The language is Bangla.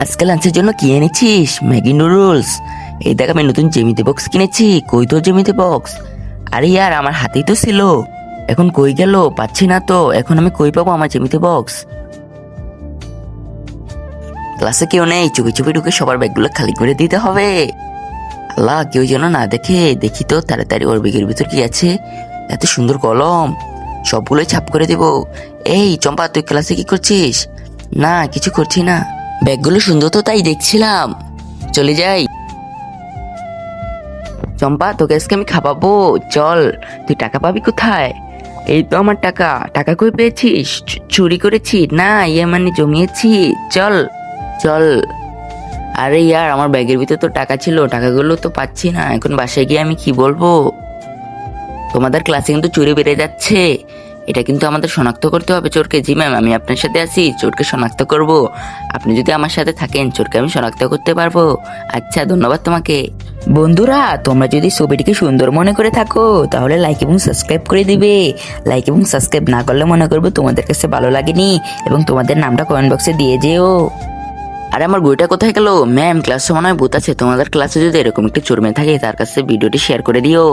আজকে লাঞ্চের জন্য কি এনেছিস? Maggi noodles. এই দেখ আমি নতুন জ্যামিতি বক্স কিনেছি। কই তোর জ্যামিতি বক্স? আরে ইয়ার আমার হাতেই তো ছিল, এখন কই গেল? পাচ্ছি না তো, এখন আমি কই পাবো আমার জ্যামিতি বক্স? ক্লাসে কেউ নেই, চুপি চুপি ঢুকে সবার ব্যাগগুলো খালি করে দিতে হবে। আল্লাহ, কেউ যেন না দেখে। দেখি তো তাড়াতাড়ি ওর ব্যাগের ভিতর কি আছে। এত সুন্দর কলম, সবগুলোই ছাপ করে দেব। এই চম্পা, তুই ক্লাসে কি করছিস? না, কিছু করছি না। ব্যাগগুলো সুন্দর তো, তাই দেখছিলাম। চলে যাই। চম্পা, তোকে আজকে আমি খাওয়াবো, চল। তুই টাকা পাবি কোথায়? এই তো আমার টাকা। টাকা কই পেয়েছিস? চুরি করেছি না, মানে জমিয়েছি। চল চল। আরে ইয়ার, আমার ব্যাগের ভিতর তো টাকা ছিল, টাকাগুলো তো পাচ্ছি না। এখন বাসায় গিয়ে আমি কি বলবো? তোমাদের ক্লাসে কিন্তু চুরি বেড়ে যাচ্ছে, এটা কিন্তু আমাদের শনাক্ত করতে হবে চোরকে। জি ম্যাম, আমি আপনার সাথে আছি, চোরকে শনাক্ত করব। আপনি যদি আমার সাথে থাকেন, চোরকে আমি শনাক্ত করতে পারবো। আচ্ছা, ধন্যবাদ তোমাকে। বন্ধুরা, তোমরা যদি ছবিটিকে সুন্দর মনে করে থাকো তাহলে লাইক এবং সাবস্ক্রাইব করে দিবে। লাইক এবং সাবস্ক্রাইব না করলে মনে করবো তোমাদের কাছে ভালো লাগেনি, এবং তোমাদের নামটা কমেন্ট বক্সে দিয়ে যেও। আরে আমার বইটা কোথায় গেল? ম্যাম, ক্লাসে মনে হয় ভূত আছে। তোমাদের ক্লাসে যদি এরকম একটি চোর মেয়ে থাকে, তার কাছে ভিডিওটি শেয়ার করে দিও।